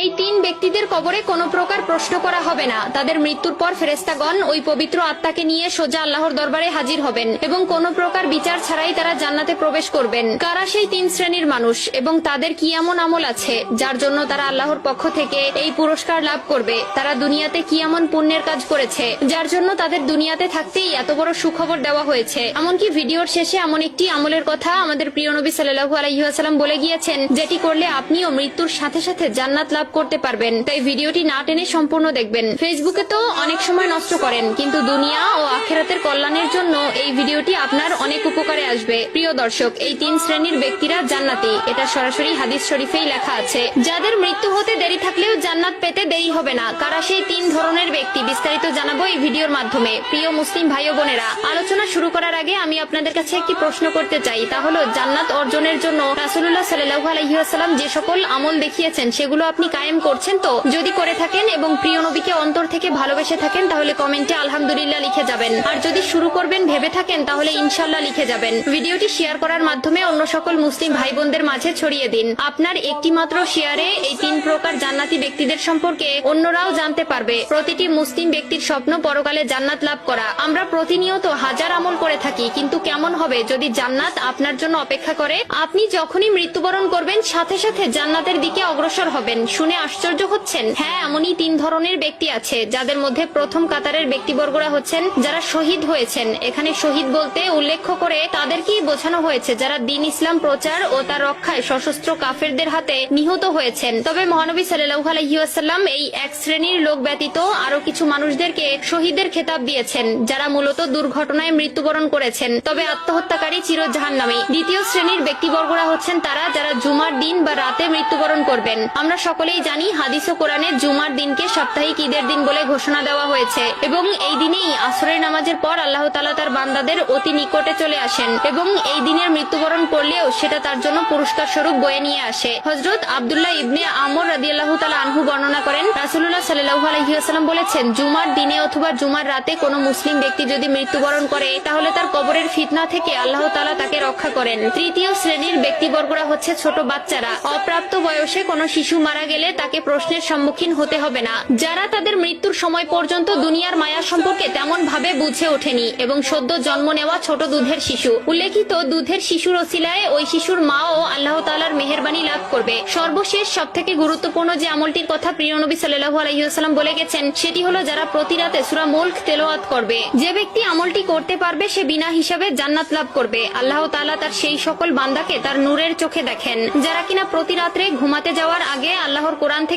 এই তিন ব্যক্তিদের কবরে কোনো প্রকার প্রশ্ন করা হবে না। তাদের মৃত্যুর পর ফেরেশতাগণ ওই পবিত্র আত্মাকে নিয়ে সোজা আল্লাহর দরবারে হাজির হবেন এবং কোনো প্রকার বিচার ছাড়াই তারা জান্নাতে প্রবেশ করবেন। কারা সেই তিন শ্রেণীর মানুষ এবং তাদের কি এমন আমল আছে যার জন্য তারা আল্লাহর পক্ষ থেকে এই পুরস্কার লাভ করবে? তারা দুনিয়াতে কি এমন পুণ্যের কাজ করেছে যার জন্য তাদের দুনিয়াতে থাকতেই এত বড় সুখবর দেওয়া হয়েছে? এমনকি ভিডিওর শেষে এমন একটি আমলের কথা আমাদের প্রিয় নবী সাল্লাল্লাহু আলাইহি ওয়াসাল্লাম বলে গিয়েছেন, যেটি করলে আপনিও মৃত্যুর সাথে সাথে জান্নাত লাভ করতে পারবেন। তাই ভিডিওটি না টেনে সম্পূর্ণ দেখবেন। ফেসবুকে তো অনেক সময় নষ্ট করেন, কিন্তু দুনিয়া ও আখিরাতের কল্যাণের জন্য এই ভিডিওটি আপনার অনেক উপকারে আসবে। প্রিয় দর্শক, এই তিন শ্রেণীর ব্যক্তিরা জান্নাতি, এটা সরাসরি হাদিস শরীফেই লেখা আছে। যাদের মৃত্যু হতে দেরি থাকলেও জান্নাত পেতে দেরি হবে না। কারা সেই তিন ধরনের ব্যক্তি বিস্তারিত জানাবো এই ভিডিওর মাধ্যমে। প্রিয় মুসলিম ভাই ও বোনেরা, আলোচনা শুরু করার আগে আমি আপনাদের কাছে একটি প্রশ্ন করতে চাই, তা হলো জান্নাত অর্জনের জন্য রাসূলুল্লাহ সাল্লাল্লাহু আলাইহি ওয়াসাল্লাম যে সকল আমল দেখিয়েছেন সেগুলো আপনি কায়েম করছেন তো? যদি করে থাকেন এবং প্রিয় নবীকে অন্তর থেকে ভালোবেসে থাকেন তাহলে কমেন্টে আলহামদুলিল্লাহ লিখে যাবেন। আর যদি শুরু করবেন ভেবে থাকেন তাহলে ইনশাআল্লাহ লিখে যাবেন। ভিডিওটি শেয়ার করার মাধ্যমে অন্য সকল মুসলিম ভাই বোনদের মাঝে ছড়িয়ে দিন। আপনার একটি মাত্র শেয়ারে এই তিন প্রকার জান্নাতি ব্যক্তিদের সম্পর্কে অন্যরাও জানতে পারবে। প্রতিটি মুসলিম ব্যক্তির স্বপ্ন পরকালে জান্নাত লাভ করা। আমরা প্রতিনিয়ত হাজার আমল করে থাকি, কিন্তু কেমন হবে যদি জান্নাত আপনার জন্য অপেক্ষা করে? আপনি যখনই মৃত্যুবরণ করবেন সাথে সাথে জান্নাতের দিকে অগ্রসর হবেন। শুনে আশ্চর্য হচ্ছেন? হ্যাঁ, এমনই তিন ধরনের ব্যক্তি আছে, যাদের মধ্যে প্রথম কাতারের ব্যক্তিবর্গরা হচ্ছেন যারা শহীদ হয়েছেন। এখানে শহীদ বলতে উল্লেখ করে তাদেরকেই বোঝানো হয়েছে যারা দ্বীন ইসলাম প্রচার ও তার রক্ষায় সশস্ত্র কাফেরদের হাতে নিহত হয়েছেন। তবে মহানবী সাল্লাল্লাহু আলাইহি ওয়াসাল্লাম এই এক শ্রেণীর লোক ব্যতীত আরো কিছু মানুষদেরকে শহীদের খেতাব দিয়েছেন, যারা মূলত দুর্ঘটনায় মৃত্যুবরণ করেছেন, তবে আত্মহত্যাকারী চির জাহান্নামী। দ্বিতীয় শ্রেণীর ব্যক্তিবর্গরা হচ্ছেন তারা যারা জুমার দিন বা রাতে মৃত্যুবরণ করবেন। আমরা সকলেই জানি হাদিস ও কোরআনে জুমার দিনকে সাপ্তাহিক ঈদের দিন বলে ঘোষণা দেওয়া হয়েছে এবং এই দিনেই আসরের নামাজের পর আল্লাহ তাআলা তার বান্দাদের অতি নিকটে চলে আসেন এবং এই দিনের মৃত্যুবরণ করলেও সেটা তার জন্য পুরস্কার স্বরূপ বয়ে নিয়ে আসে। হযরত আব্দুল্লাহ ইবনে আমর রাদিয়াল্লাহু তাআলা আনহু বর্ণনা করেন, রাসূলুল্লাহ সাল্লাল্লাহু আলাইহি ওয়াসাল্লাম বলেছেন, জুমার দিনে অথবা জুমার রাতে কোনো মুসলিম ব্যক্তি যদি মৃত্যুবরণ করে তাহলে তার কবরের ফিতনা থেকে আল্লাহ তাআলা তাকে রক্ষা করেন। তৃতীয় শ্রেণীর ব্যক্তিবর্গরা হচ্ছে ছোট বাচ্চারা। অপ্রাপ্ত বয়সে কোনো শিশু মারা গেলে তাকে প্রশ্নের সম্মুখীন হতে হবে না, যারা তাদের মৃত্যুর সময় পর্যন্ত দুনিয়ার মায়া সম্পর্কে তেমন ভাবে বুঝে ওঠেনি এবং সদ্য জন্ম নেওয়া ছোট দুধের শিশু। উল্লেখিত দুধের শিশুর ওসিলায় ওই শিশুর মাও আল্লাহ তাআলার মেহেরবানি লাভ করবে। সর্বশেষ সবথেকে গুরুত্বপূর্ণ যে আমলটির কথা প্রিয় নবী সাল্লাল্লাহু আলাইহি ওয়াসাল্লাম বলে গেছেন সেটি হলো যারা প্রতি রাতে সূরা মুলক তেলাওয়াত করবে। যে ব্যক্তি আমলটি করতে পারবে সে বিনা হিসাবে জান্নাত লাভ করবে। আল্লাহ তাআলা তার সেই সকল বান্দাকে তার নূরের চোখে দেখেন যারা কিনা প্রতি রাত্রে ঘুমাতে যাওয়ার আগে আল্লাহর কোরআন থেকে